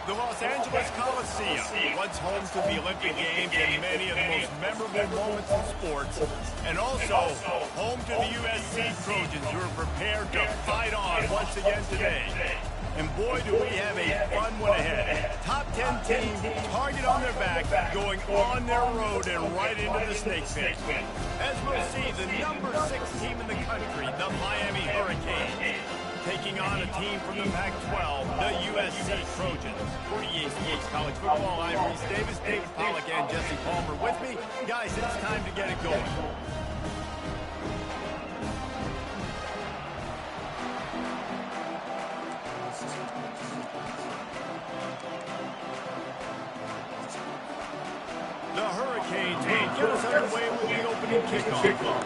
The Los Angeles Coliseum, once home to the Olympic Games and many of the most memorable moments in sports, and also home to the USC Trojans who are prepared to fight on once again today. And boy, do we have a fun one ahead. Top 10 team, target on their back, going on their road and right into the snake pit. As we'll see, the number 6 team in the country, the Miami Hurricanes, taking on a team from the Pac-12, the USC Trojans. For EA Sports College Football, I'm Reese Davis, David Pollack, and Jesse Palmer with me. Guys, it's time to get it going. The Hurricanes will get us underway with the opening kickoff.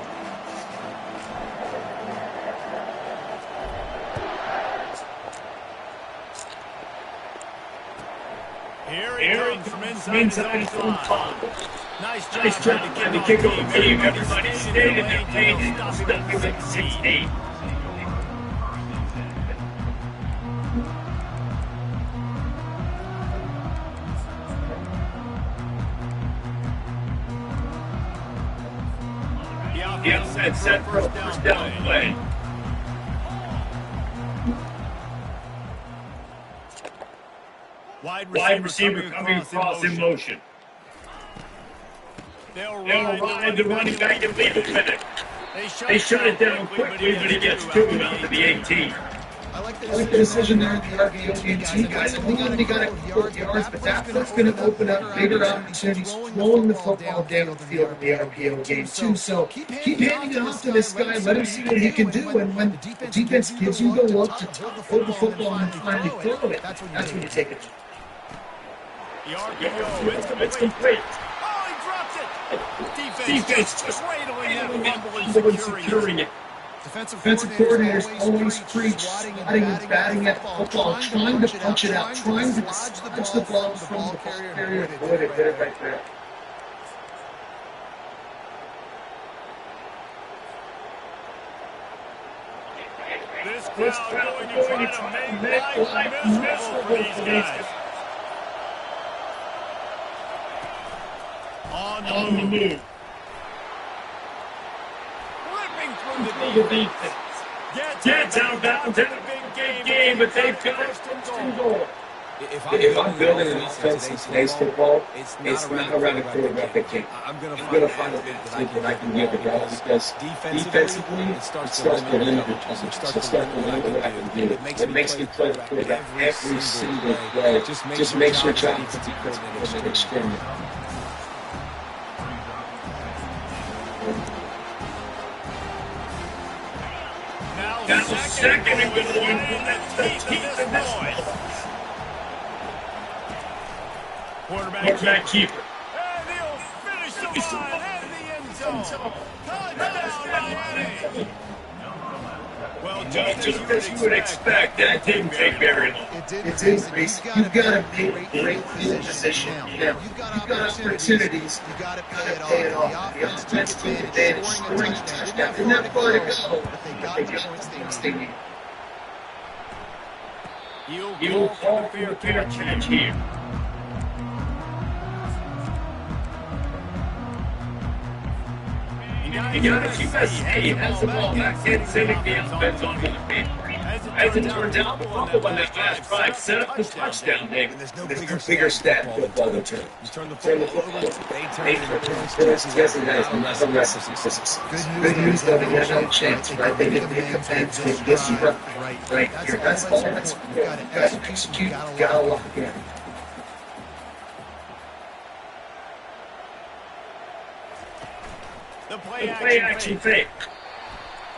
Here it comes from inside his own 5. Nice job to kick off the game. Everybody stayed in their lane and stuck with 6-8. The outside set for a first down play. Wide receiver coming across in motion. They'll ride the running back and leave it with it. They shut it down quickly, but he gets to him out to the 18. I like the decision there in the RPO game too, guys. I think they got to go yards, but that's going to open up bigger opportunities, rolling the football down the field in the RPO game too. So keep handing it off to this guy, let him see what he can do, and when the defense gives you the look to hold the football and finally throw it, that's when you take it. The RPO, it's complete. Oh, he dropped it. Defense just cradling that fumble and securing it. Defensive coordinators always preach swatting and batting at the football, trying to punch it out, trying to dodge the ball from the carrier. Boy, they did it right there. This crowd going to try to make life miserable for these guys. On the move. Flipping through the defense. Gets out bounds in a big game, but they've got first and goal. If I'm building an offense in today's football, it's not around a quarterback kick. I'm going to find a thing that I can give the guys because defensively, it starts to limit what I can do. It makes me play the quarterback every single play. Just make sure John is an experiment. Now second and goal that keeps the noise. Quarterback keeper. And he'll finish the line and the end zone. Touchdown, Miami. Well, just as you would expect, that didn't take very long. It did, Reese. You've got to make great field position. You've got opportunities. You've got to pay it off. The offense took advantage, scoring a touchdown. They're not far to go. They got points they need. You'll call for your fair catch here. You got to USC has the ball back in setting the offense on the field. As it turns out, the fumble on that last drive set up the touchdown, Nick. There's no bigger stat in football than turn. You turn the football over, they turn it into Good news, though, they got no chance, right? They didn't make a fence. They get you right here. That's all. That's you got to execute. You got to lock in. The play action fake.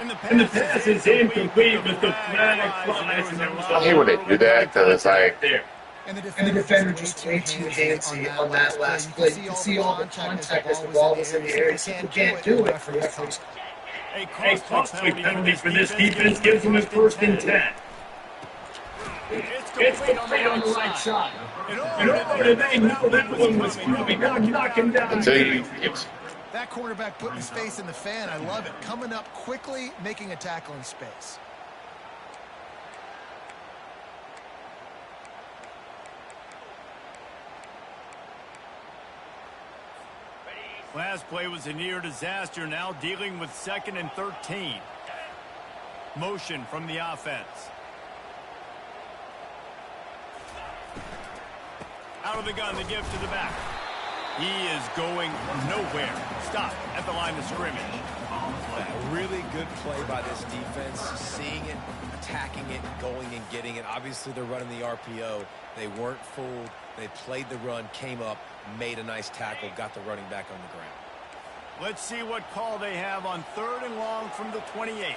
And the pass is incomplete, but the flag flies. I hate when they do that because it's there. And the defender just way too handsy on that last play. You can see all the contact as the ball was in the air. You can't do it for referees. A costly penalty for this defense gives them a 1st and 10. It's complete on the right side. And oh, they know that one was coming. Knock him down. That quarterback putting his face in the fan, I love it. Coming up quickly, making a tackle in space. Last play was a near disaster, now dealing with 2nd and 13. Motion from the offense. Out of the gun, the give to the back. He is going nowhere. Stop at the line of scrimmage. A really good play by this defense, seeing it, attacking it, going and getting it. Obviously, they're running the RPO. They weren't fooled. They played the run, came up, made a nice tackle, got the running back on the ground. Let's see what call they have on 3rd and long from the 28.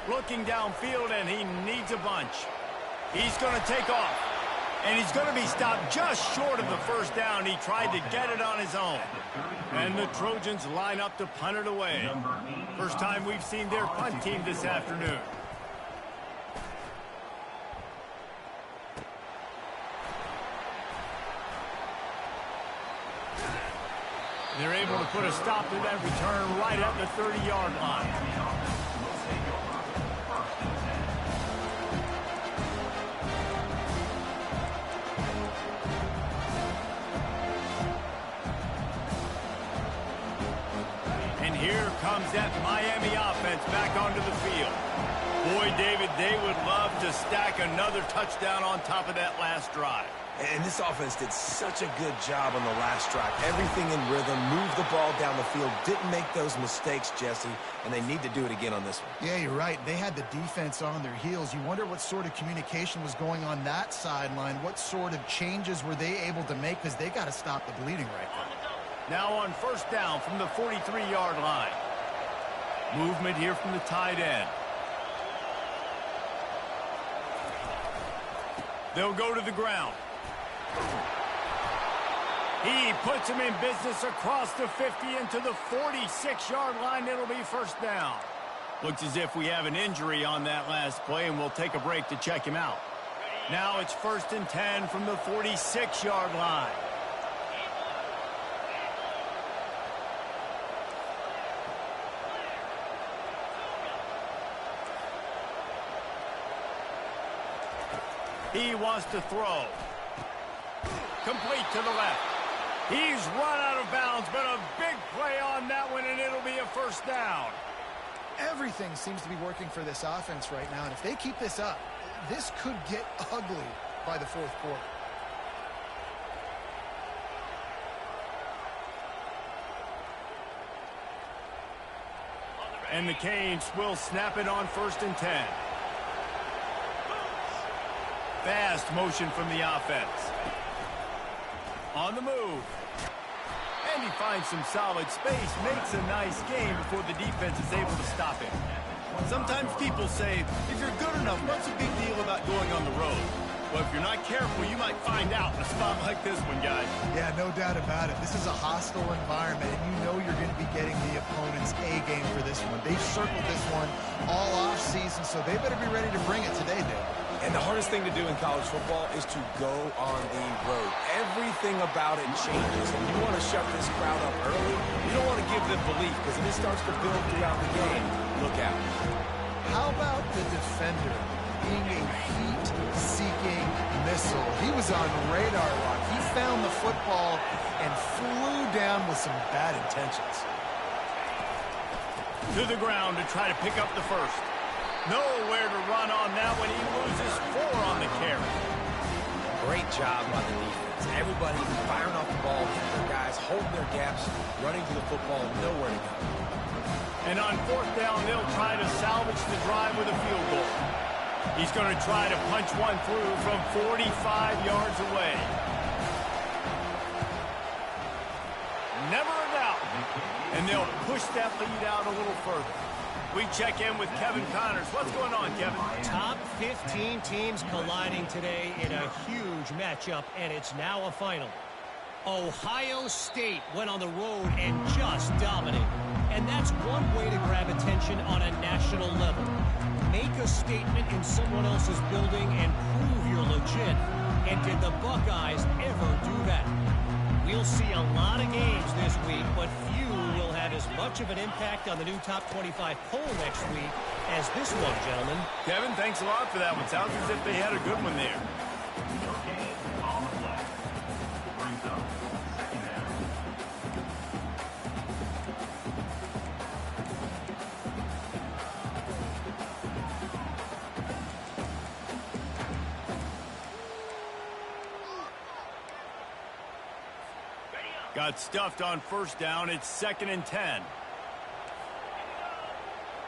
Looking downfield, and he needs a bunch. He's going to take off. And he's going to be stopped just short of the first down. He tried to get it on his own. And the Trojans line up to punt it away. First time we've seen their punt team this afternoon. They're able to put a stop to that return right at the 30-yard line. Here comes that Miami offense back onto the field. Boy, David, they would love to stack another touchdown on top of that last drive. And this offense did such a good job on the last drive. Everything in rhythm, moved the ball down the field, didn't make those mistakes, Jesse, and they need to do it again on this one. Yeah, you're right. They had the defense on their heels. You wonder what sort of communication was going on that sideline. What sort of changes were they able to make? Because they got to stop the bleeding right now. Now on first down from the 43-yard line. Movement here from the tight end. They'll go to the ground. He puts him in business across the 50 into the 46-yard line. It'll be first down. Looks as if we have an injury on that last play, and we'll take a break to check him out. Now it's 1st and 10 from the 46-yard line. He wants to throw. Complete to the left. He's run out of bounds, but a big play on that one, and it'll be a first down. Everything seems to be working for this offense right now, and if they keep this up, this could get ugly by the 4th quarter. And the Canes will snap it on 1st and 10. Fast motion from the offense. On the move. And he finds some solid space, makes a nice game before the defense is able to stop him. Sometimes people say, if you're good enough, what's the big deal about going on the road? Well, if you're not careful, you might find out in a spot like this one, guys. Yeah, no doubt about it. This is a hostile environment, and you know you're going to be getting the opponent's A game for this one. They've circled this one all off season, so they better be ready to bring it today, Dave. And the hardest thing to do in college football is to go on the road. Everything about it changes, and you want to shut this crowd up early. You don't want to give them belief, because if it starts to build throughout the game, look out. How about the defender being a heat-seeking missile? He was on radar lock. He found the football and flew down with some bad intentions. To the ground to try to pick up the first. Nowhere to run on that one. He loses 4 on the carry. Great job by the defense. Everybody firing off the ball, hitting their guys, holding their gaps, running to the football, nowhere to go. And on 4th down, they'll try to salvage the drive with a field goal. He's going to try to punch one through from 45 yards away. Never a doubt. And they'll push that lead out a little further. We check in with Kevin Connors. What's going on, Kevin? Top 15 teams colliding today in a huge matchup, and it's now a final. Ohio State went on the road and just dominated. And that's one way to grab attention on a national level. Make a statement in someone else's building and prove you're legit. And did the Buckeyes ever do that? We'll see a lot of games this week, but few will have as much of an impact on the new top 25 poll next week as this one, gentlemen. Kevin, thanks a lot for that one. Sounds as if they had a good one there. Got stuffed on first down. It's 2nd and 10.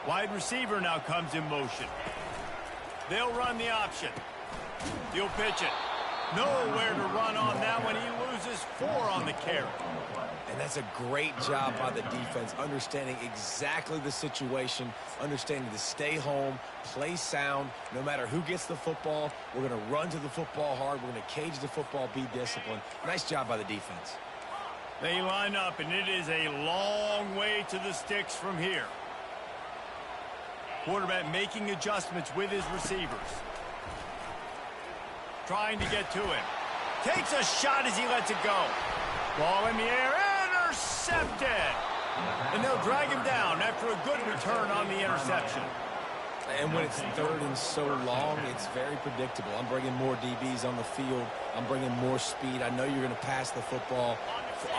Wide receiver now comes in motion. They'll run the option. He'll pitch it. Nowhere to run on that one. He loses 4 on the carry. And that's a great job by the defense, understanding exactly the situation, understanding to stay home, play sound. No matter who gets the football, we're going to run to the football hard. We're going to cage the football, be disciplined. Nice job by the defense. They line up, and it is a long way to the sticks from here. Quarterback making adjustments with his receivers. Trying to get to him. Takes a shot as he lets it go. Ball in the air, intercepted. And they'll drag him down after a good return on the interception. And when it's 3rd and so long, it's very predictable. I'm bringing more DBs on the field. I'm bringing more speed. I know you're going to pass the football.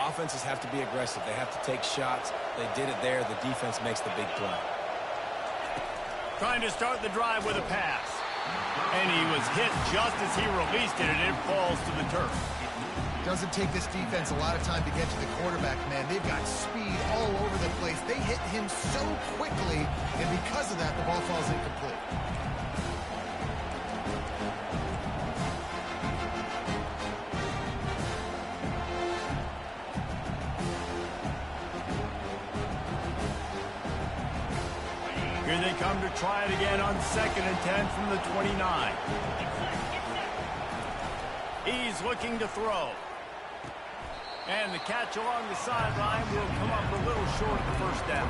Offenses have to be aggressive. They have to take shots. They did it there. The defense makes the big play. Trying to start the drive with a pass. And he was hit just as he released it, and it falls to the turf. Doesn't take this defense a lot of time to get to the quarterback, man. They've got speed all over the place. They hit him so quickly, and because of that, the ball falls incomplete. Here they come to try it again on 2nd and 10 from the 29. He's looking to throw. And the catch along the sideline will come up a little short of the first down.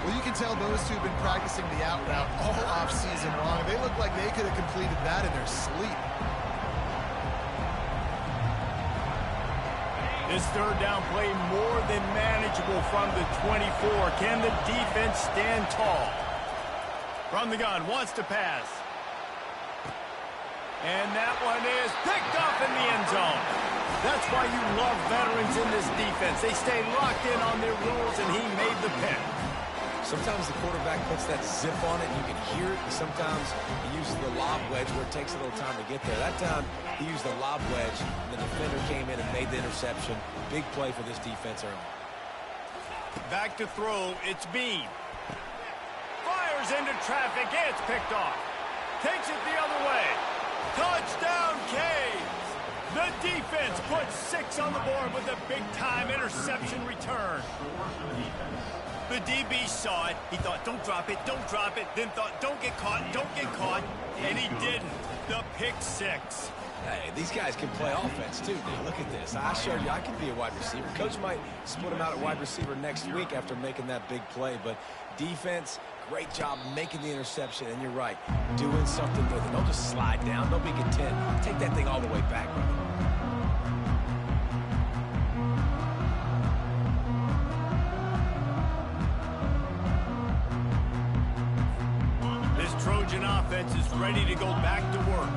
Well, you can tell those two have been practicing the out route all offseason long. They look like they could have completed that in their sleep. This 3rd down play more than manageable from the 24. Can the defense stand tall? From the gun, wants to pass. And that one is picked off in the end zone. That's why you love veterans in this defense. They stay locked in on their rules, and he made the pick. Sometimes the quarterback puts that zip on it, and you can hear it. And sometimes he uses the lob wedge where it takes a little time to get there. That time, he used the lob wedge, and the defender came in and made the interception. Big play for this defense early. Back to throw, it's Bean. Fires into traffic, it's picked off. Takes it the other way. Touchdown, Canes! The defense puts 6 on the board with a big-time interception return. The DB saw it. He thought, don't drop it, then thought, don't get caught, and he didn't. The pick 6. Hey, these guys can play offense, too, dude. Look at this. I showed you I can be a wide receiver. Coach might split him out at wide receiver next week after making that big play, but defense, great job making the interception, and you're right, doing something with it. Don't just slide down. Don't be content. Take that thing all the way back, brother. Trojan offense is ready to go back to work.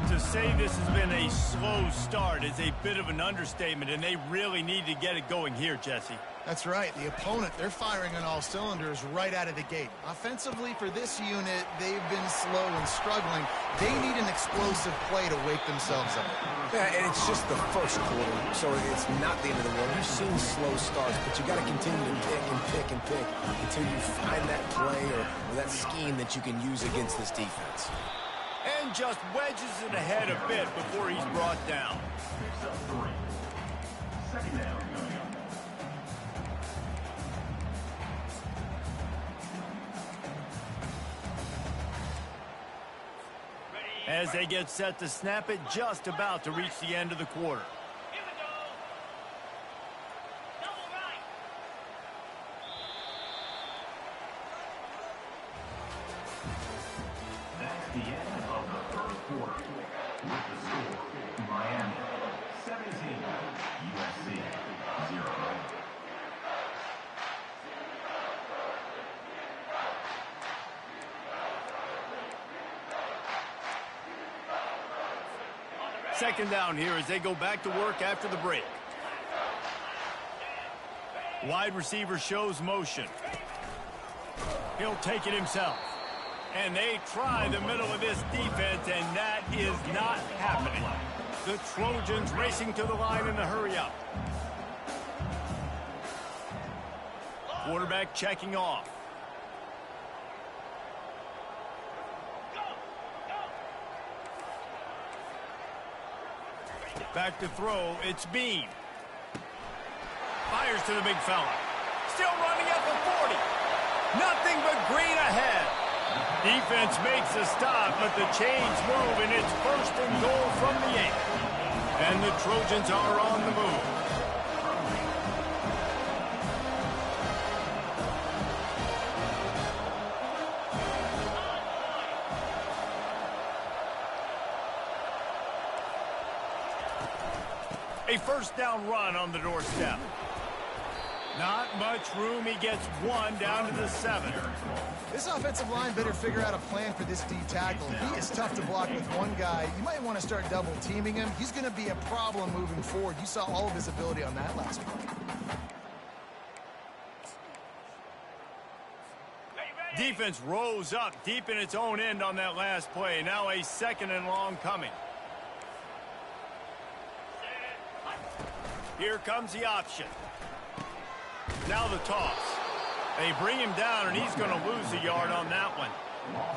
To say this has been a slow start is a bit of an understatement, and they really need to get it going here, Jesse. That's right. The opponent, they're firing on all cylinders right out of the gate. Offensively, for this unit, they've been slow and struggling. They need an explosive play to wake themselves up. Yeah, and it's just the first quarter, so it's not the end of the world. You've seen slow starts, but you got to continue to pick and pick and pick until you find that play or that scheme that you can use against this defense. And just wedges it ahead a bit before he's brought down. As they get set to snap it, just about to reach the end of the quarter. That's the end of the third quarter. With the score, Miami 17, USC 0. Second down here as they go back to work after the break. Wide receiver shows motion. He'll take it himself. And they try the middle of this defense, and that is not happening. The Trojans racing to the line in the hurry up. Quarterback checking off. Back to throw, it's Bean. Fires to the big fella. Still running at the 40. Nothing but green ahead. Defense makes a stop, but the chains move, and it's 1st and goal from the 8. And the Trojans are on the move. A 1st down run on the doorstep. Not much room. He gets 1 down to the 7. This offensive line better figure out a plan for this D tackle. He is tough to block with one guy. You might want to start double teaming him. He's going to be a problem moving forward. You saw all of his ability on that last play. Defense rose up deep in its own end on that last play. Now a 2nd and long coming. Here comes the option. Now the toss. They bring him down, and he's going to lose a yard on that one.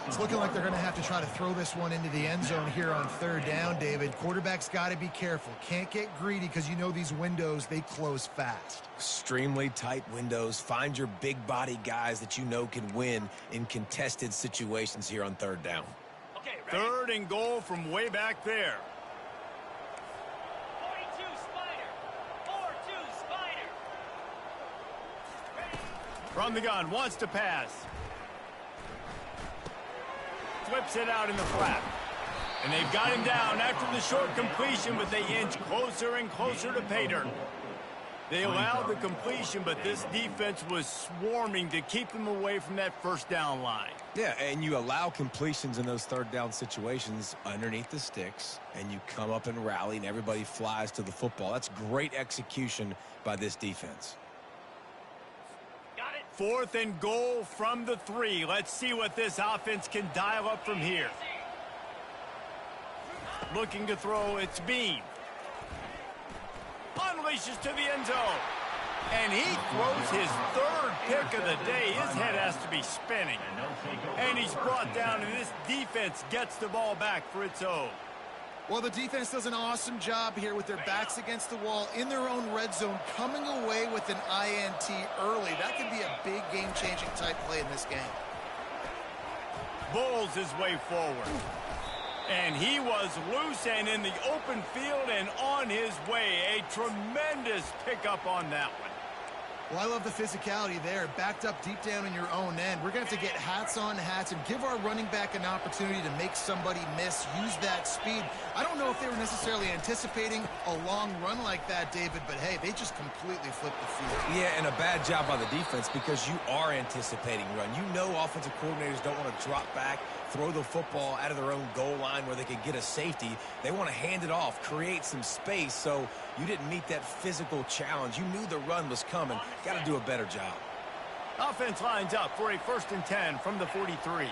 It's looking like they're going to have to try to throw this one into the end zone here on 3rd down, David. Quarterback's got to be careful. Can't get greedy because you know these windows, they close fast. Extremely tight windows. Find your big body guys that you know can win in contested situations here on 3rd down. Okay, 3rd and goal from way back there. From the gun, wants to pass. Flips it out in the flat. And they've got him down after the short completion, but they inch closer and closer to pay dirt. They allowed the completion, but this defense was swarming to keep them away from that 1st down line. Yeah, and you allow completions in those 3rd down situations underneath the sticks, and you come up and rally, and everybody flies to the football. That's great execution by this defense. 4th and goal from the 3. Let's see what this offense can dial up from here. Looking to throw, it's Bean. Unleashes to the end zone. And he throws his 3rd pick of the day. His head has to be spinning. And he's brought down, and this defense gets the ball back for its own. Well, the defense does an awesome job here with their backs against the wall in their own red zone, coming away with an INT early. That could be a big game-changing type play in this game. Bulls his way forward. And he was loose and in the open field and on his way. A tremendous pickup on that one. Well, I love the physicality there, backed up deep down in your own end. We're going to have to get hats on hats and give our running back an opportunity to make somebody miss, use that speed. I don't know if they were necessarily anticipating a long run like that, David, but hey, they just completely flipped the field. Yeah, and a bad job by the defense because you are anticipating run. You know offensive coordinators don't want to drop back, throw the football out of their own goal line where they could get a safety. They want to hand it off, create some space, so you didn't meet that physical challenge. You knew the run was coming. Got to do a better job. Offense lines up for a 1st and 10 from the 43.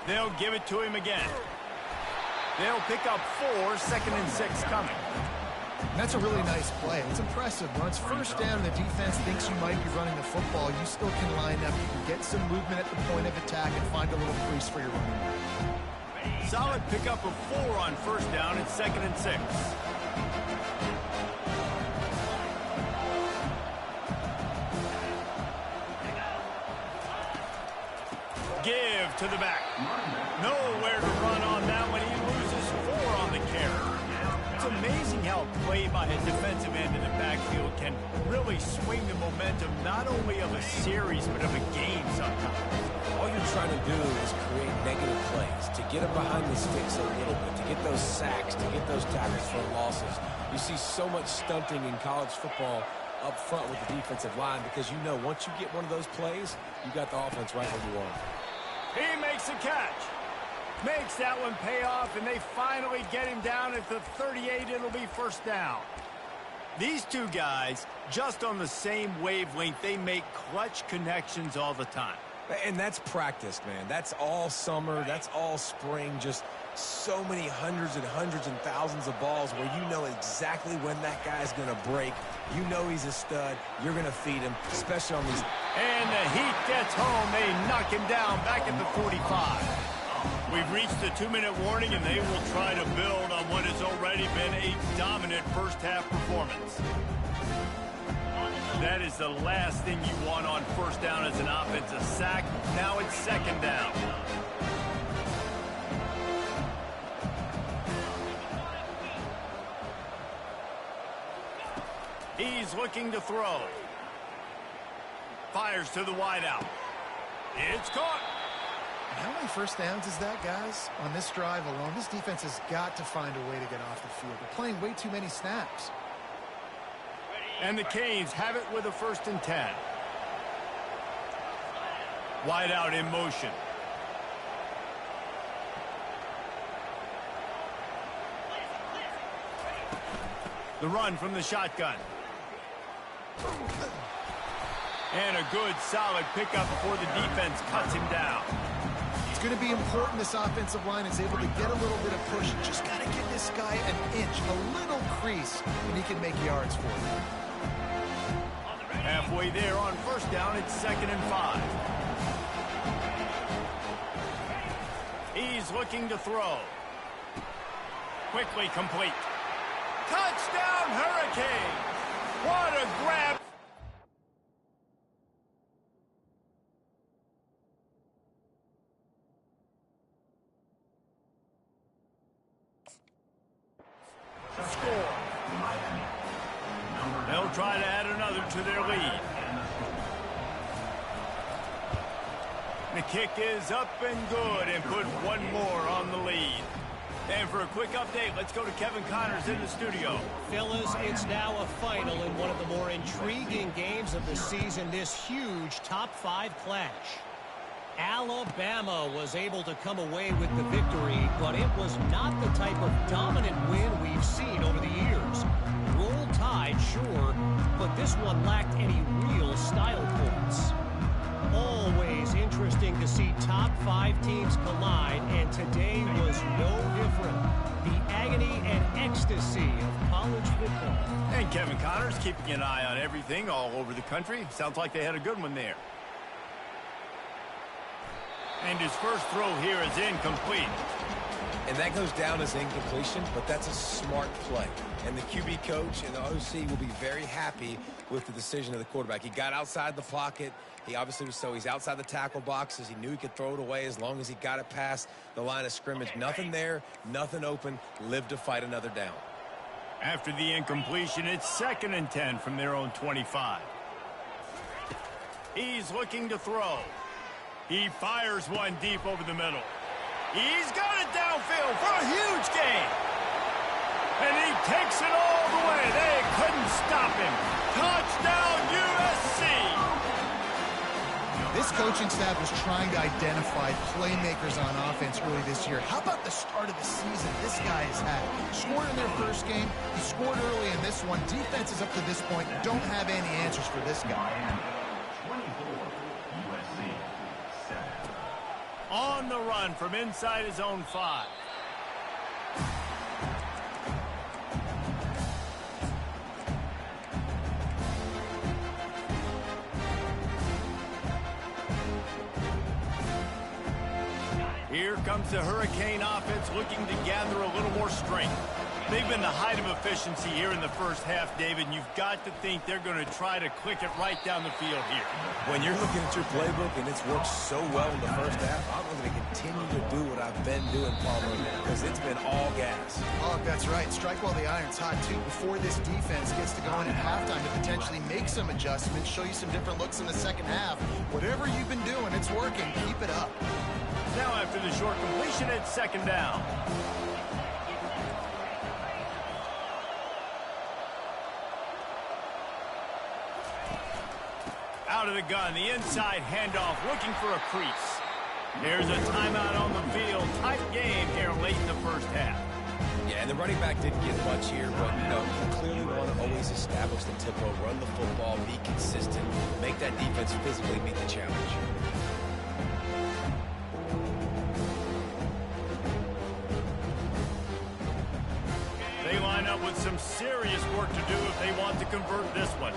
They'll give it to him again. They'll pick up 4, 2nd and 6 coming. And that's a really nice play. It's impressive. When it's 1st down and the defense thinks you might be running the football, you still can line up. You can get some movement at the point of attack and find a little crease for your running back. Solid pickup of 4 on 1st down and 2nd and 6. Give to the back. Nowhere to run on that one. He loses 4 on the carry. It's amazing how play by a defensive end in the backfield can really swing the momentum not only of a series but of a game sometimes. All you're trying to do is create negative plays, to get them behind the sticks a little bit, to get those sacks, to get those tackles for losses. You see so much stunting in college football up front with the defensive line because you know once you get one of those plays, you got the offense right where you want. He makes a catch. Makes that one pay off, and they finally get him down at the 38. It'll be 1st down. These two guys, just on the same wavelength, they make clutch connections all the time. And that's practice, man. That's all summer. That's all spring. Just so many hundreds and thousands of balls where you know exactly when that guy's going to break. You know he's a stud. You're going to feed him, especially on these. And the Heat gets home. They knock him down back at the 45. We've reached the 2-minute warning, and they will try to build on what has already been a dominant first-half performance. That is the last thing you want on first down as an offense, a sack. Now it's second down. He's looking to throw. Fires to the wideout. It's caught. How many first downs is that, guys? On this drive alone, this defense has got to find a way to get off the field. They're playing way too many snaps. And the Canes have it with a 1st and 10. Wideout in motion. The run from the shotgun. And a good, solid pickup before the defense cuts him down. It's going to be important this offensive line is able to get a little bit of push. Just got to give this guy an inch, a little crease, and he can make yards for you. Halfway there on first down, it's 2nd and 5. He's looking to throw. Quickly complete. Touchdown, Hurricane! What a grab! Score. They'll try to add another to their lead. The kick is up and good and put one more on the lead. And for a quick update, let's go to Kevin Connors in the studio. Fellas, it's now a final in one of the more intriguing games of the season, this huge top 5 clash. Alabama was able to come away with the victory, but it was not the type of dominant win we've seen over the years. Roll Tide, sure, but this one lacked any real style points. Always interesting to see top 5 teams collide, and today was no different. The agony and ecstasy of college football. And Kevin Connors keeping an eye on everything all over the country. Sounds like they had a good one there. And his first throw here is incomplete. And that goes down as incompletion, but that's a smart play. And the QB coach and the OC will be very happy with the decision of the quarterback. He got outside the pocket. He obviously was he's outside the tackle boxes. He knew he could throw it away as long as he got it past the line of scrimmage. Nothing there, nothing open. Lived to fight another down. After the incompletion, it's 2nd and 10 from their own 25. He's looking to throw. He fires one deep over the middle. He's got it downfield for a huge gain. And he takes it all the way. They couldn't stop him. Touchdown, USC. This coaching staff was trying to identify playmakers on offense early this year. How about the start of the season this guy has had? Scored in their first game. He scored early in this one. Defenses up to this point don't have any answers for this guy. 24, USC 7. On the run from inside his own 5. Here comes the Hurricane offense looking to gather a little more strength. They've been the height of efficiency here in the first half, David, and you've got to think they're going to try to click it right down the field here. When you're looking at your playbook and it's worked so well in the first half, I'm going to continue to do what I've been doing, Palmer, because it's been all gas. Oh, that's right. Strike while the iron's hot, too, before this defense gets to go in at halftime to potentially make some adjustments, show you some different looks in the second half. Whatever you've been doing, it's working. Keep it up. Now after the short completion, it's 2nd down. Out of the gun, the inside handoff, looking for a crease. There's a timeout on the field. Tight game here late in the first half. Yeah, and the running back didn't get much here, but, you clearly want to always establish the tempo, run the football, be consistent, make that defense physically meet the challenge. serious work to do if they want to convert this one.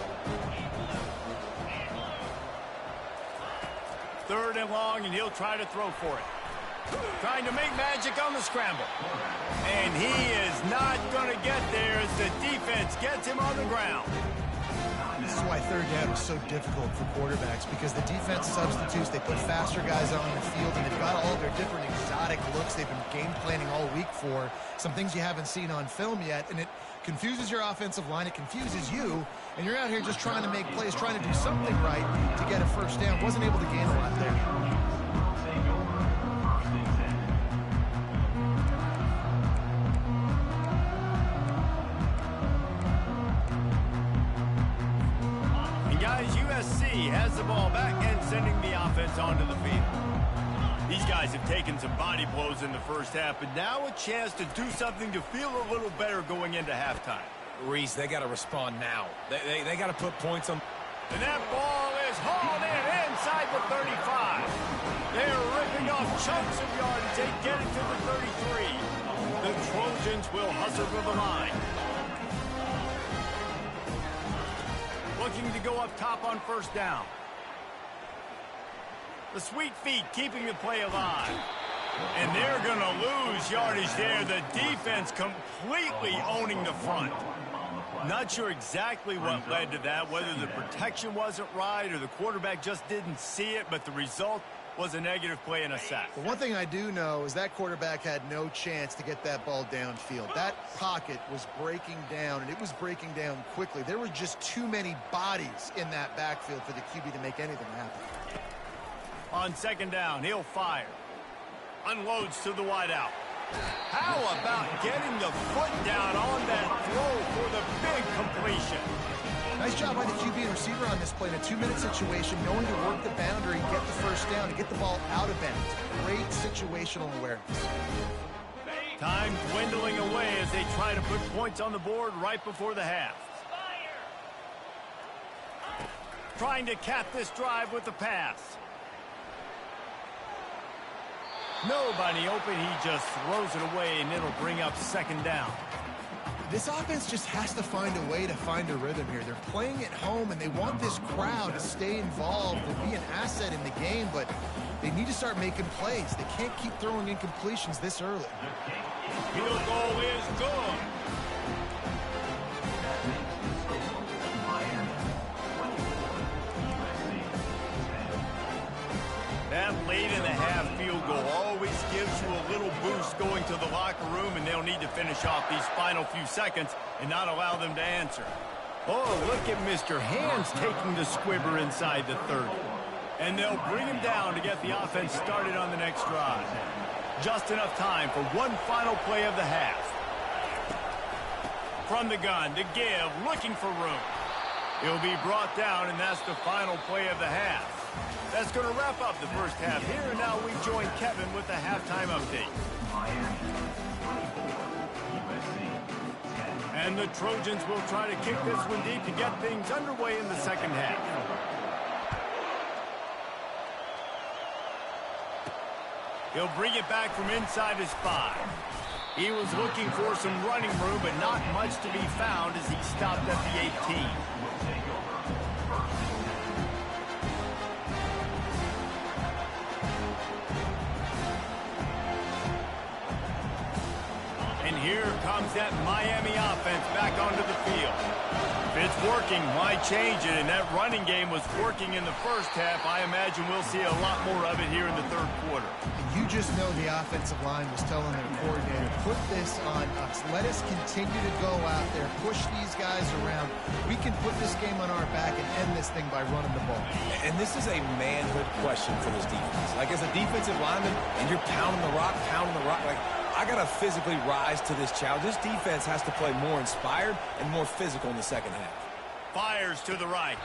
3rd and long, and he'll try to throw for it. Trying to make magic on the scramble. And he is not going to get there as the defense gets him on the ground. This is why 3rd down is so difficult for quarterbacks, because the defense substitutes, they put faster guys on the field, and they've got all their different exotic looks they've been game planning all week for, some things you haven't seen on film yet, and it confuses your offensive line, it confuses you, and you're out here just trying to make plays, trying to do something right to get a 1st down. Wasn't able to gain a lot there. USC has the ball back and sending the offense onto the field. These guys have taken some body blows in the first half, but now a chance to do something to feel a little better going into halftime. Reese, they got to respond now. They got to put points on. And that ball is hauled in inside the 35. They're ripping off chunks of yardage. They get it to the 33. The Trojans will hustle to the line. Looking to go up top on 1st down. The sweet feet keeping the play alive. And they're going to lose yardage there. The defense completely owning the front. Not sure exactly what led to that, whether the protection wasn't right or the quarterback just didn't see it, but the result was a negative play and a sack. The one thing I do know is that quarterback had no chance to get that ball downfield. That pocket was breaking down, and it was breaking down quickly. There were just too many bodies in that backfield for the QB to make anything happen. On 2nd down, he'll fire. Unloads to the wideout. How about getting the foot down on that throw for the big completion? Nice job by the QB and receiver on this play in a 2-minute situation, knowing to work the boundary, get the 1st down, and get the ball out of bounds. Great situational awareness. Time dwindling away as they try to put points on the board right before the half. Trying to cap this drive with the pass. Nobody open, he just throws it away, and it'll bring up 2nd down. This offense just has to find a way to find a rhythm here. They're playing at home, and they want this crowd to stay involved and be an asset in the game, but they need to start making plays. They can't keep throwing incompletions this early. Field goal is good. That late in the half field goal always gives you a little boost going to the locker room, and they'll need to finish off these final few seconds and not allow them to answer. Oh, look at Mr. Hands taking the squibber inside the 30. And they'll bring him down to get the offense started on the next drive. Just enough time for one final play of the half. From the gun to give, looking for room. He'll be brought down, and that's the final play of the half. That's going to wrap up the first half here, and now we join Kevin with the halftime update. And the Trojans will try to kick this one deep to get things underway in the second half. He'll bring it back from inside his 5. He was looking for some running room, but not much to be found as he stopped at the 18. And here comes that Miami offense back onto the field. If it's working, why change it? And that running game was working in the first half. I imagine we'll see a lot more of it here in the third quarter. And you just know the offensive line was telling their coordinator, put this on us. Let us continue to go out there, push these guys around. We can put this game on our back and end this thing by running the ball. And this is a manhood question for this defense. Like, as a defensive lineman, and you're pounding the rock, like, I got to physically rise to this challenge. This defense has to play more inspired and more physical in the second half. Fires to the right.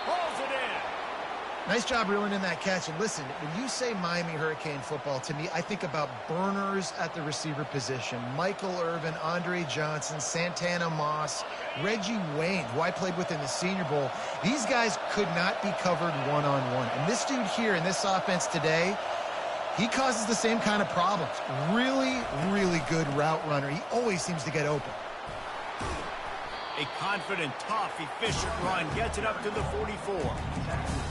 Pulls it in. Nice job reeling in that catch. And listen, when you say Miami Hurricane football, to me, I think about burners at the receiver position. Michael Irvin, Andre Johnson, Santana Moss, Reggie Wayne, who I played with in the Senior Bowl. These guys could not be covered one-on-one. And this dude here in this offense today, he causes the same kind of problems. Really, really good route runner. He always seems to get open. A confident, tough, efficient run gets it up to the 44.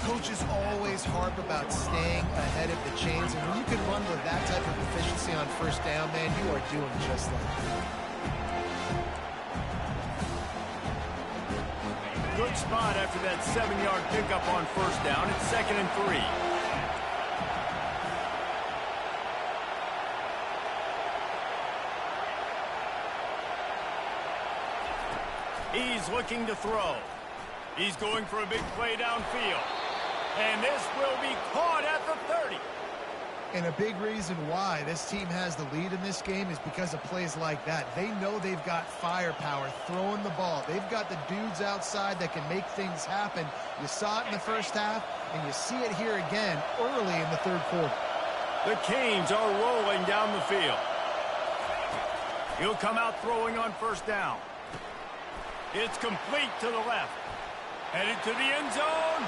Coaches always harp about staying ahead of the chains, and when you can run with that type of efficiency on first down, man, you are doing just like that. Good spot after that 7-yard pickup on first down. It's 2nd and 3. He's looking to throw. He's going for a big play downfield. And this will be caught at the 30. And a big reason why this team has the lead in this game is because of plays like that. They know they've got firepower throwing the ball. They've got the dudes outside that can make things happen. You saw it in the first half, and you see it here again early in the third quarter. The Canes are rolling down the field. He'll come out throwing on first down. It's complete to the left. Headed to the end zone.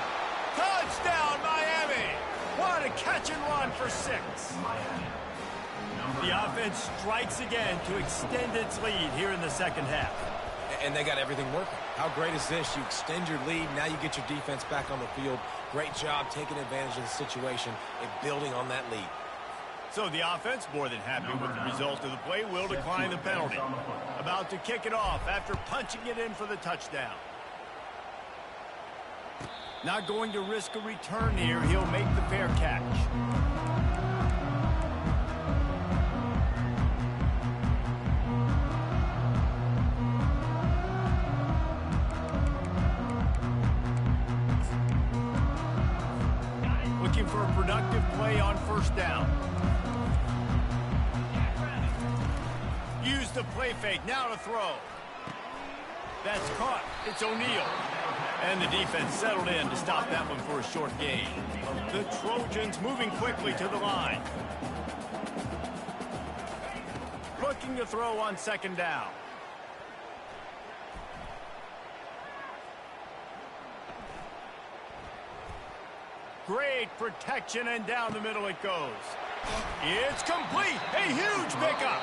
Touchdown, Miami! What a catch and run for 6. The offense strikes again to extend its lead here in the second half. And they got everything working. How great is this? You extend your lead, now you get your defense back on the field. Great job taking advantage of the situation and building on that lead. So the offense, more than happy with the result of the play, will decline the penalty. About to kick it off after punching it in for the touchdown. Not going to risk a return here. He'll make the fair catch. Looking for a productive play on first down. Use the play fake, now to throw. That's caught. It's O'Neal. And the defense settled in to stop that one for a short gain. The Trojans moving quickly to the line. Looking to throw on second down. Great protection, and down the middle it goes. It's complete. A huge pickup.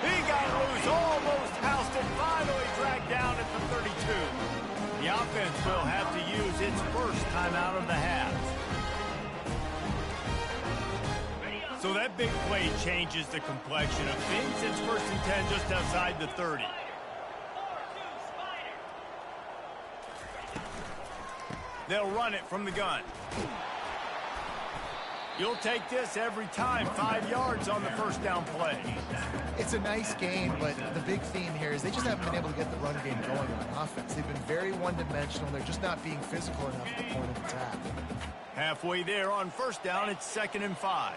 He got loose, almost housed it, finally dragged down at the 32. The offense will have to use its first timeout of the half. So that big play changes the complexion of things. It's 1st and 10 just outside the 30. They'll run it from the gun. You'll take this every time. 5 yards on the first down play. It's a nice game, but the big theme here is they just haven't been able to get the run game going on offense. They've been very one-dimensional. They're just not being physical enough at the point of attack. Halfway there on first down, it's 2nd and 5.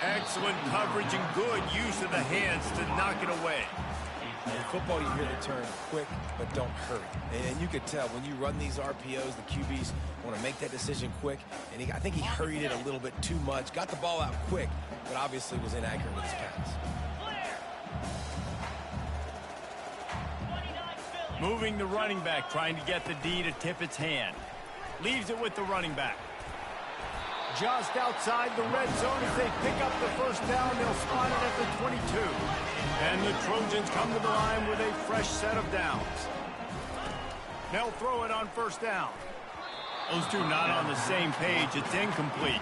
Excellent coverage and good use of the hands to knock it away. In football, you hear the term quick, but don't hurry. And you could tell when you run these RPOs, the QBs want to make that decision quick. And I think he hurried it a little bit too much. Got the ball out quick, but obviously was inaccurate with his pass. Moving the running back, trying to get the D to tip its hand. Leaves it with the running back. Just outside the red zone as they pick up the first down. They'll spot it at the 22. And the Trojans come to the line with a fresh set of downs. They'll throw it on first down. Those two not on the same page. It's incomplete.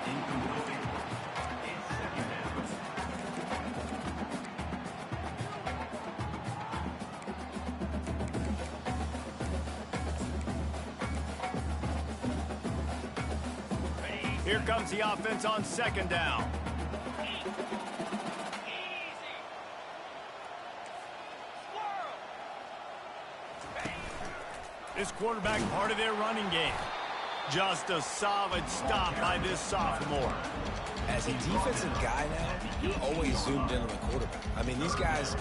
Here comes the offense on second down. This quarterback part of their running game. Just a solid stop by this sophomore. As a defensive guy now, you're always zoomed in on the quarterback. I mean, these guys,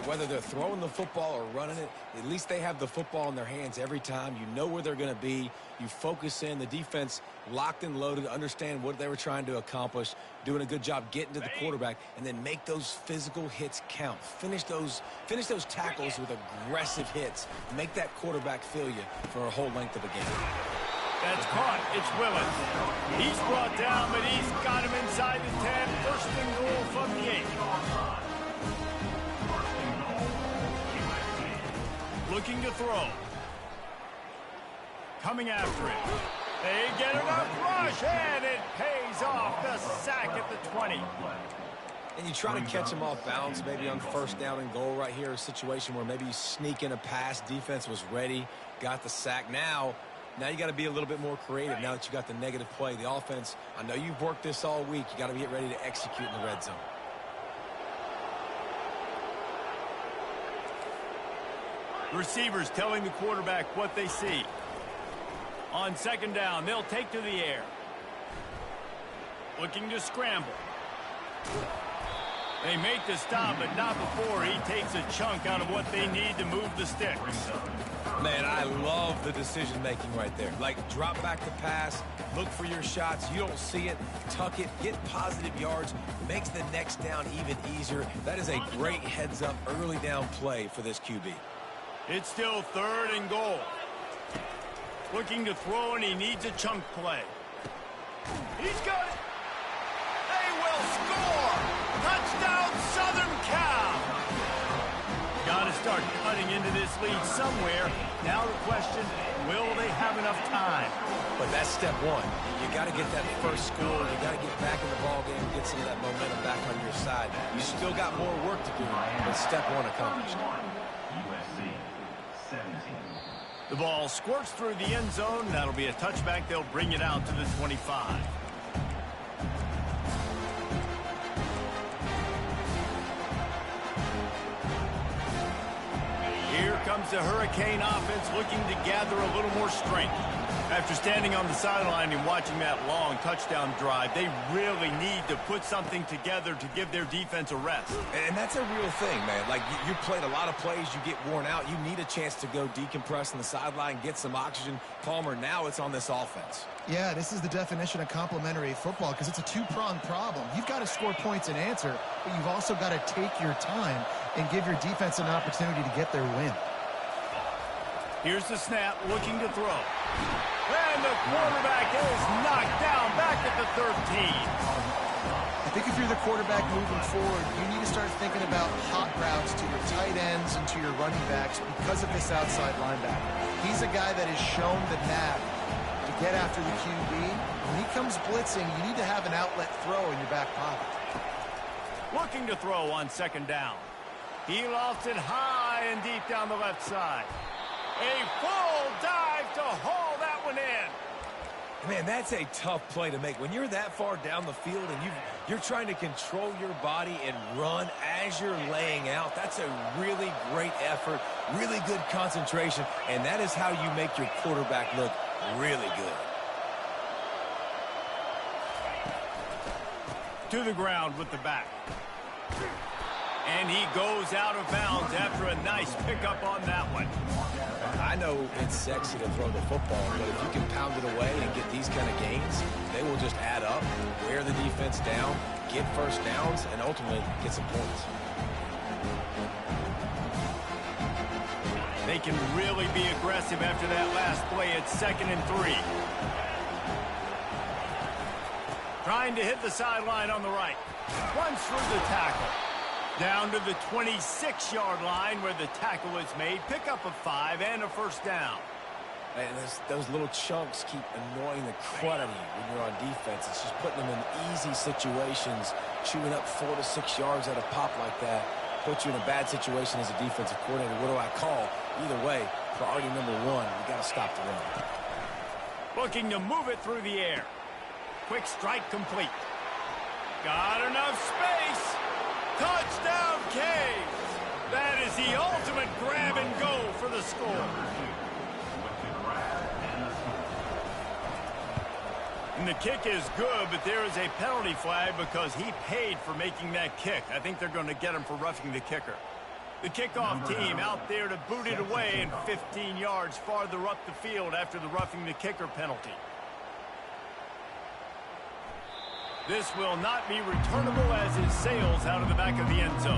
whether they're throwing the football or running it, at least they have the football in their hands every time. You know where they're going to be. You focus in. The defense locked and loaded, understand what they were trying to accomplish, doing a good job getting to the quarterback, and then make those physical hits count. Finish those tackles with aggressive hits. Make that quarterback feel you for a whole length of a game. That's caught. It's Willis. He's brought down, but he's got him inside the 10. First and goal from the 8. looking to throw. Coming after it. They get enough rush, and it pays off. The sack at the 20. And you try to catch him off balance, maybe on first down and goal right here, a situation where maybe you sneak in a pass, defense was ready, got the sack. Now you got to be a little bit more creative now that you got the negative play. The offense, I know you've worked this all week. You got to get ready to execute in the red zone. Receivers telling the quarterback what they see. On second down, they'll take to the air. Looking to scramble. They make the stop, but not before he takes a chunk out of what they need to move the sticks. Man, I love the decision-making right there. Like, drop back the pass, look for your shots. You don't see it, tuck it, get positive yards, makes the next down even easier. That is a great heads-up early down play for this QB. It's still 3rd and goal. Looking to throw, and he needs a chunk play. He's got it. They will score. Touchdown, Southern Cal. Got to start cutting into this lead somewhere. Now the question, will they have enough time? But that's step one. You got to get that first score. You got to get back in the ball game and get some of that momentum back on your side. You still got more work to do, but step one accomplished. USC 17. The ball squirts through the end zone. That'll be a touchback. They'll bring it out to the 25. Here comes the Hurricane offense looking to gather a little more strength. After standing on the sideline and watching that long touchdown drive, they really need to put something together to give their defense a rest. And that's a real thing, man. Like, you played a lot of plays, you get worn out. You need a chance to go decompress on the sideline, get some oxygen. Palmer, now it's on this offense. Yeah, this is the definition of complementary football because it's a two-pronged problem. You've got to score points and answer, but you've also got to take your time and give your defense an opportunity to get their win. Here's the snap, looking to throw. And the quarterback is knocked down back at the 13. I think if you're the quarterback moving forward, you need to start thinking about hot routes to your tight ends and to your running backs because of this outside linebacker. He's a guy that has shown the knack to get after the QB. When he comes blitzing, you need to have an outlet throw in your back pocket. Looking to throw on second down. He lofts it high and deep down the left side. A full dive to haul that one in. Man, that's a tough play to make. When you're that far down the field and you're trying to control your body and run as you're laying out, that's a really great effort, really good concentration, and that is how you make your quarterback look really good. To the ground with the back. And he goes out of bounds after a nice pickup on that one. I know it's sexy to throw the football, but if you can pound it away and get these kind of gains, they will just add up, wear the defense down, get first downs, and ultimately get some points. They can really be aggressive after that last play at 2nd and 3. Trying to hit the sideline on the right. Runs through the tackle. Down to the 26-yard line where the tackle is made. Pick up a 5 and a first down. And those little chunks keep annoying the crud out of you when you're on defense. It's just putting them in easy situations, chewing up 4 to 6 yards at a pop like that. Put you in a bad situation as a defensive coordinator. What do I call? Either way, priority number 1, you got to stop the run. Looking to move it through the air. Quick strike complete. Got enough space. Touchdown, Caves. That is the ultimate grab and go for the score. And the kick is good, but there is a penalty flag because he paid for making that kick. I think they're going to get him for roughing the kicker. The kickoff team out there to boot it away and 15 yards farther up the field after the roughing the kicker penalty. This will not be returnable as it sails out of the back of the end zone.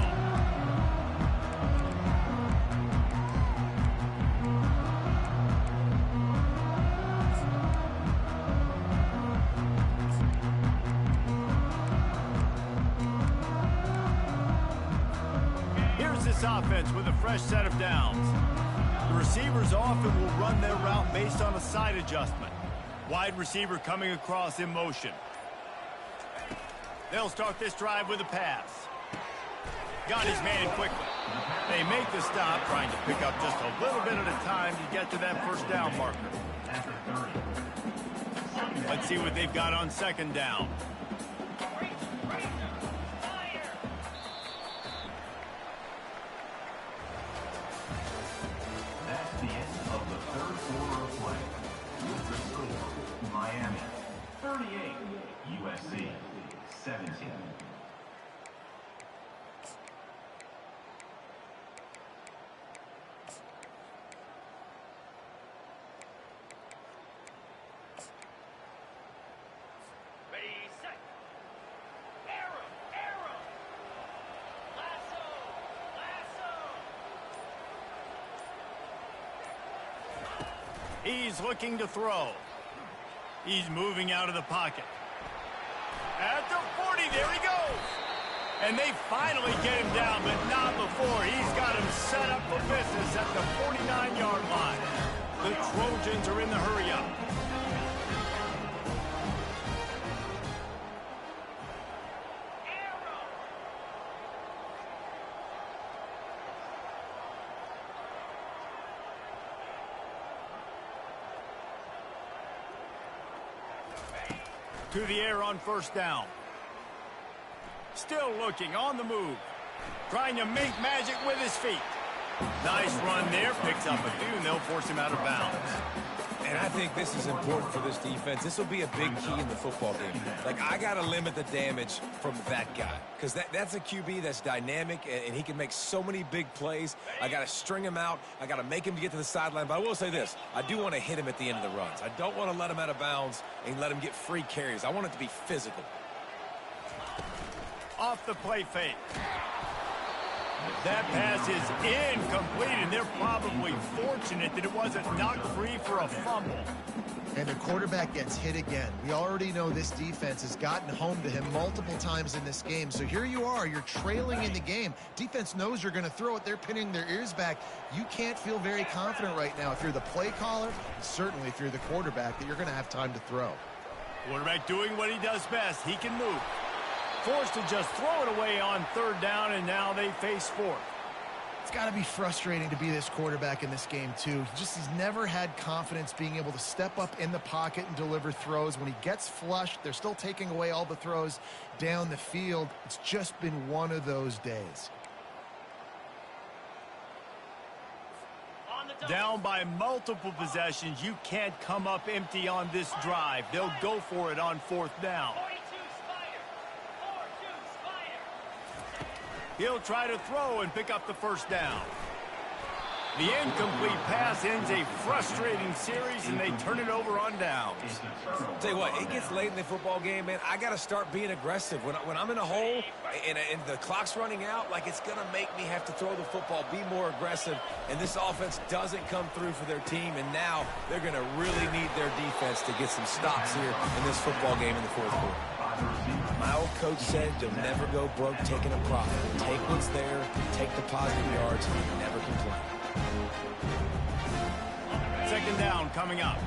Here's this offense with a fresh set of downs. The receivers often will run their route based on a side adjustment. Wide receiver coming across in motion. They'll start this drive with a pass. Got his man quickly. They make the stop, trying to pick up just a little bit at a time to get to that first down marker. Let's see what they've got on second down. That's the end of the third quarter of play. With the score, Miami 38, USC 17. He's looking to throw. He's moving out of the pocket. At the 40, there he goes. And they finally get him down, but not before. He's got him set up for business at the 49-yard line. The Trojans are in the hurry-up. To the air on first down. Still looking, on the move. Trying to make magic with his feet. Nice run there, picks up a few, and they'll force him out of bounds. And I think this is important for this defense. This will be a big key in the football game. Like, I got to limit the damage from that guy. Because that's a QB that's dynamic, and he can make so many big plays. I got to string him out. I got to make him get to the sideline. But I will say this. I do want to hit him at the end of the runs. I don't want to let him out of bounds and let him get free carries. I want it to be physical. Off the play fake. That pass is incomplete, and they're probably fortunate that it wasn't knocked free for a fumble. And the quarterback gets hit again. We already know this defense has gotten home to him multiple times in this game. So here you are, you're trailing in the game. Defense knows you're going to throw it. They're pinning their ears back. You can't feel very confident right now if you're the play caller, and certainly if you're the quarterback, that you're going to have time to throw. Quarterback doing what he does best. He can move. Forced to just throw it away on third down, and now they face fourth. It's got to be frustrating to be this quarterback in this game, too. He's never had confidence being able to step up in the pocket and deliver throws. When he gets flushed, they're still taking away all the throws down the field. It's just been one of those days. Down by multiple possessions, you can't come up empty on this drive. They'll go for it on fourth down. He'll try to throw and pick up the first down. The incomplete pass ends a frustrating series, and they turn it over on downs. Tell you what, it gets late in the football game, man. I got to start being aggressive. When I'm in a hole and the clock's running out, like, it's going to make me have to throw the football, be more aggressive. And this offense doesn't come through for their team, and now they're going to really need their defense to get some stops here in this football game in the fourth quarter. My old coach said you'll never go broke taking a profit. Take what's there, take the positive yards, and never complain. Second down coming up.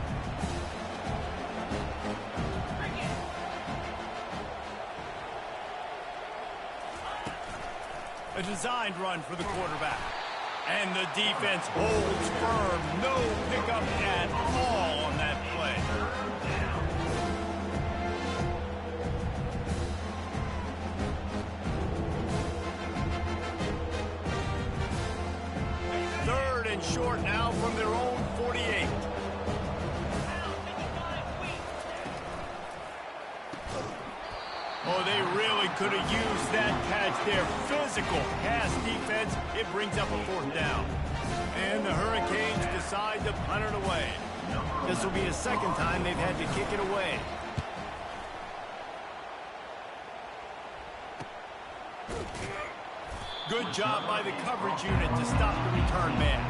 A designed run for the quarterback. And the defense holds firm. No pickup at all on that play. Third and short now from their own 48. Oh, they really could have used that catch there. Physical pass defense. It brings up a fourth down. And the Hurricanes decide to punt it away. This will be the second time they've had to kick it away. Good job by the coverage unit to stop the return man.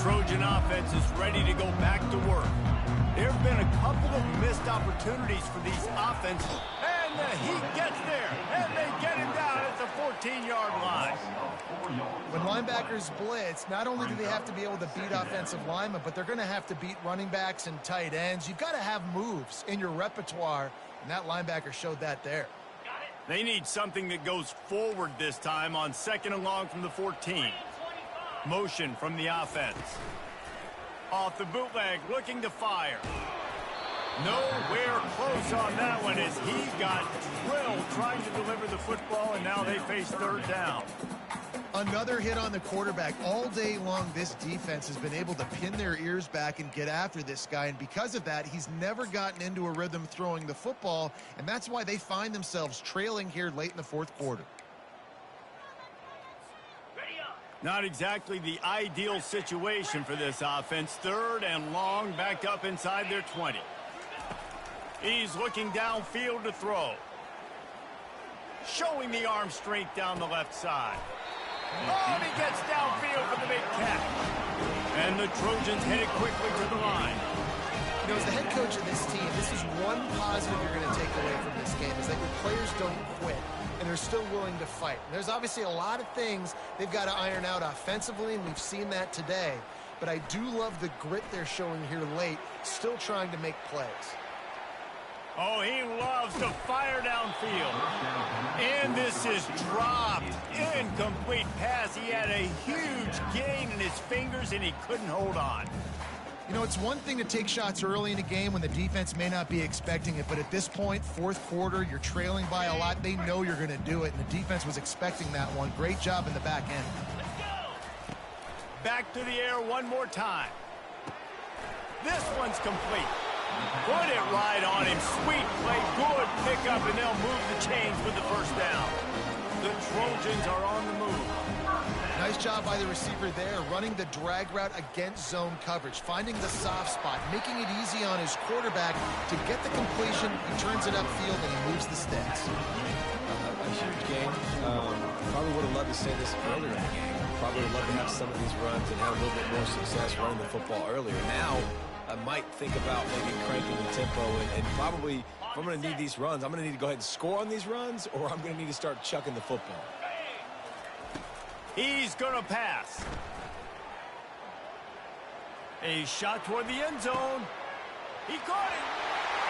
Trojan offense is ready to go back to work. There have been a couple of missed opportunities for these offenses. And the Heat gets there. And they get him down at the 14-yard line. When linebackers blitz, not only do they have to be able to beat offensive linemen, but they're going to have to beat running backs and tight ends. You've got to have moves in your repertoire, and that linebacker showed that there. They need something that goes forward this time on 2nd and long from the 14. Motion from the offense. Off the bootleg, looking to fire. Nowhere close on that one as he got drilled trying to deliver the football, and now they face 3rd down. Another hit on the quarterback. All day long, this defense has been able to pin their ears back and get after this guy, and because of that, he's never gotten into a rhythm throwing the football, and that's why they find themselves trailing here late in the 4th quarter. Not exactly the ideal situation for this offense. 3rd and long, back up inside their 20. He's looking downfield to throw. Showing the arm strength down the left side. Oh, and he gets downfield for the big catch. And the Trojans headed quickly to the line. You know, as the head coach of this team, this is one positive you're going to take away from this game, is that your players don't quit, and they're still willing to fight. And there's obviously a lot of things they've got to iron out offensively, and we've seen that today. But I do love the grit they're showing here late, still trying to make plays. Oh, he loves to fire downfield. And this is dropped. Incomplete pass. He had a huge gain in his fingers, and he couldn't hold on. You know, it's one thing to take shots early in a game when the defense may not be expecting it, but at this point, 4th quarter, you're trailing by a lot. They know you're going to do it, and the defense was expecting that one. Great job in the back end. Back to the air one more time. This one's complete. Put it right on him. Sweet play, good pickup, and they'll move the chains with the 1st down. The Trojans are on the move. Nice job by the receiver there, running the drag route against zone coverage, finding the soft spot, making it easy on his quarterback to get the completion. He turns it upfield, and he moves the sticks. A huge game. Probably would have loved to say this earlier in the game. Probably would love to have some of these runs and have a little bit more success running the football earlier. Now, I might think about maybe cranking the tempo and probably, if I'm going to need these runs, I'm going to need to go ahead and score on these runs, or I'm going to need to start chucking the football. He's going to pass. A shot toward the end zone. He caught it.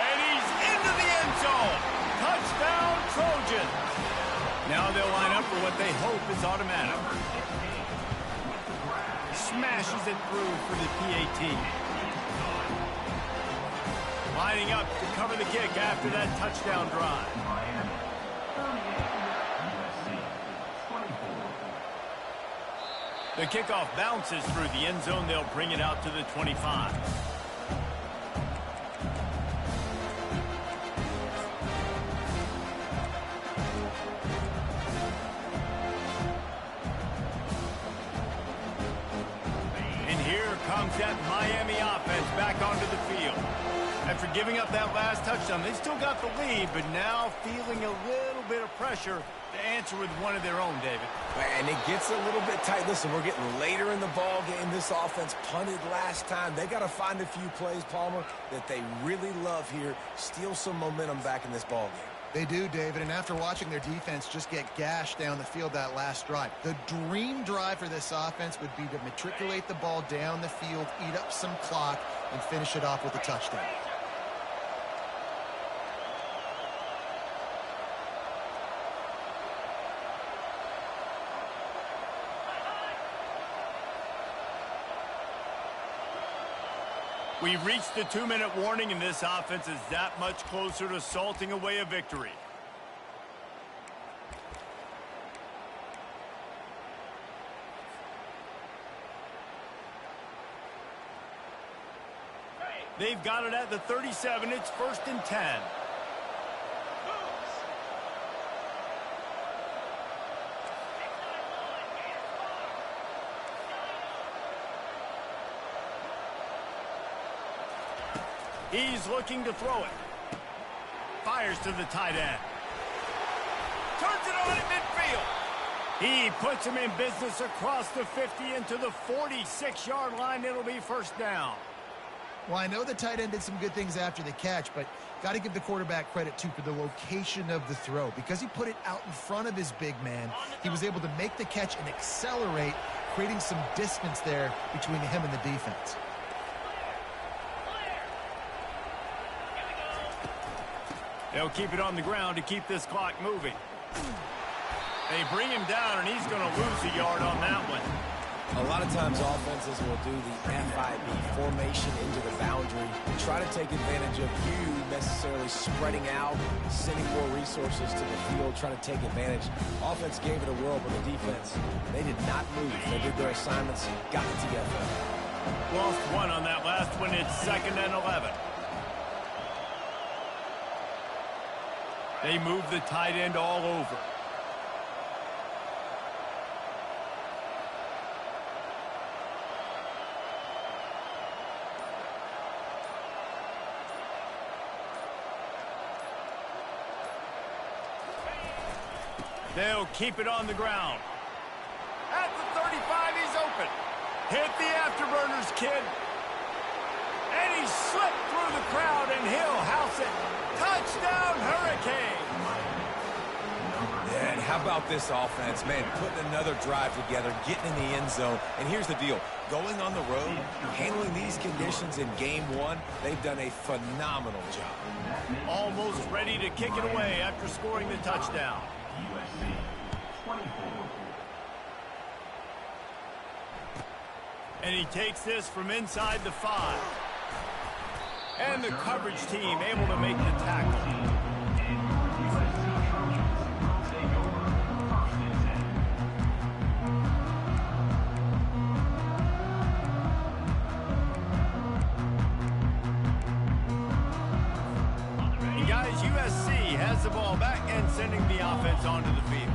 And he's into the end zone. Touchdown, Trojans. Now they'll line up for what they hope is automatic. Smashes it through for the PAT. Lining up to cover the kick after that touchdown drive. The kickoff bounces through the end zone. They'll bring it out to the 25. And here comes that Miami offense back onto the field. After giving up that last touchdown, they still got the lead, but now feeling a little bit of pressure to answer with one of their own, David. And it gets a little bit tight. Listen, we're getting later in the ball game. This offense punted last time. They got to find a few plays, Palmer, that they really love here. Steal some momentum back in this ball game. They do, David, and after watching their defense just get gashed down the field that last drive, the dream drive for this offense would be to matriculate the ball down the field, eat up some clock, and finish it off with a touchdown. We've reached the 2-minute warning, and this offense is that much closer to salting away a victory. They've got it at the 37. It's 1st and 10. He's looking to throw it. Fires to the tight end. Turns it on at midfield. He puts him in business across the 50 into the 46-yard line. It'll be first down. Well, I know the tight end did some good things after the catch, but got to give the quarterback credit, too, for the location of the throw. Because he put it out in front of his big man, he was able to make the catch and accelerate, creating some distance there between him and the defense. They'll keep it on the ground to keep this clock moving. They bring him down, and he's going to lose a yard on that one. A lot of times offenses will do the FIB formation into the boundary, try to take advantage of you necessarily spreading out, sending more resources to the field, trying to take advantage. Offense gave it a whirl, but the defense, they did not move. They did their assignments, got it together. Lost one on that last one. It's 2nd and 11. They move the tight end all over. They'll keep it on the ground. At the 35, he's open. Hit the afterburners, kid. And he slipped through the crowd, and he'll house it. Touchdown, Hurricane. Yeah, and how about this offense, man, putting another drive together, getting in the end zone. And here's the deal. Going on the road, handling these conditions in game one, they've done a phenomenal job. Almost ready to kick it away after scoring the touchdown. USC 24. And he takes this from inside the 5. And the coverage team able to make the tackle. And guys, USC has the ball back and sending the offense onto the field.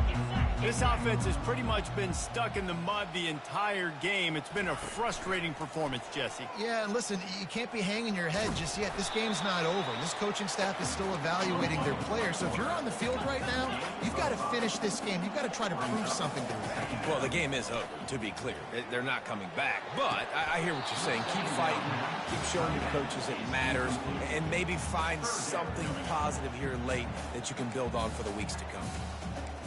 This offense has pretty much been stuck in the mud the entire game. It's been a frustrating performance, Jesse. Yeah, and listen, you can't be hanging your head just yet. This game's not over. This coaching staff is still evaluating their players. So if you're on the field right now, you've got to finish this game. You've got to try to prove something to them. Well, the game is over, to be clear. They're not coming back. But I hear what you're saying. Keep fighting. Keep showing your coaches it matters. And maybe find something positive here late that you can build on for the weeks to come.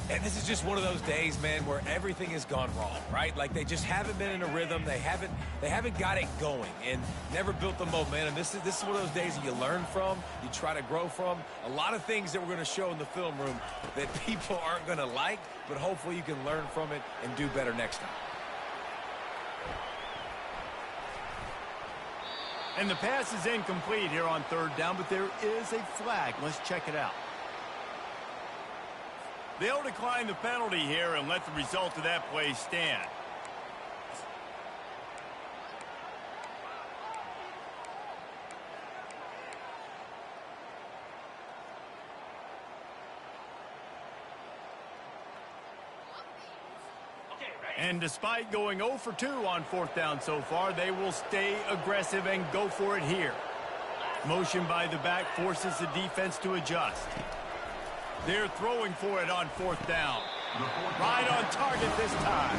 And this is just one of those days, man, where everything has gone wrong, right? Like they just haven't been in a rhythm. They haven't got it going and never built the momentum. This is one of those days that you learn from, you try to grow from. A lot of things that we're going to show in the film room that people aren't going to like, but hopefully you can learn from it and do better next time. And the pass is incomplete here on 3rd down, but there is a flag. Let's check it out. They'll decline the penalty here and let the result of that play stand. And despite going 0 for 2 on 4th down so far, they will stay aggressive and go for it here. Motion by the back forces the defense to adjust. They're throwing for it on 4th down. Right on target this time.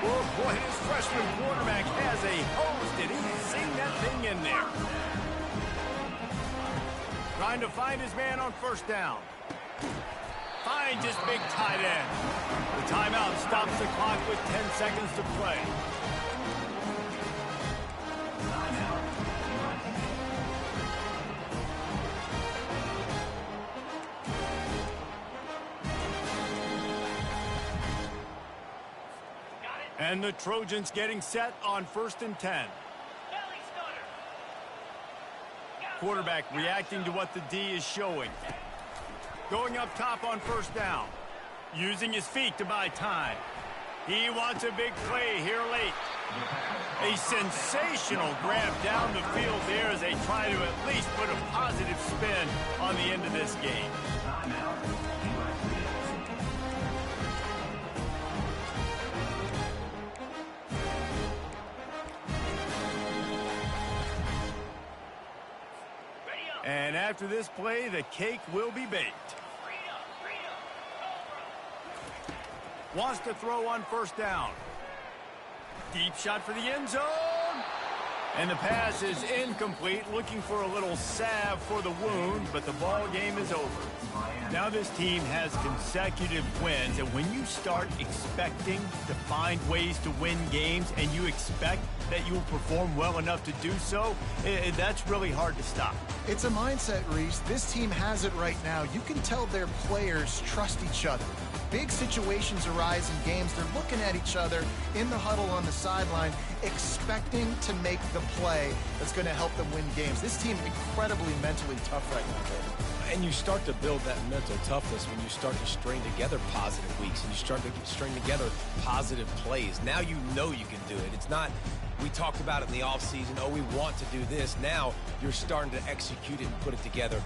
Oh, boy, his freshman quarterback has a hose. Did he see that thing in there? Trying to find his man on 1st down. Finds his big tight end. The timeout stops the clock with 10 seconds to play. And the Trojans getting set on 1st and 10. Quarterback reacting to what the D is showing. Going up top on 1st down. Using his feet to buy time. He wants a big play here late. A sensational grab down the field there as they try to at least put a positive spin on the end of this game. And after this play, the cake will be baked. Wants to throw on first down. Deep shot for the end zone. And the pass is incomplete, looking for a little salve for the wound, but the ball game is over. Now this team has consecutive wins, and when you start expecting to find ways to win games and you expect that you will perform well enough to do so, that's really hard to stop. It's a mindset, Reese. This team has it right now. You can tell their players trust each other. Big situations arise in games. They're looking at each other in the huddle on the sideline, expecting to make the play that's going to help them win games. This team incredibly mentally tough right now, David. And you start to build that mental toughness when you start to string together positive weeks and you start to string together positive plays. Now you know you can do it. It's not, we talked about it in the offseason, oh, we want to do this. Now you're starting to execute it and put it together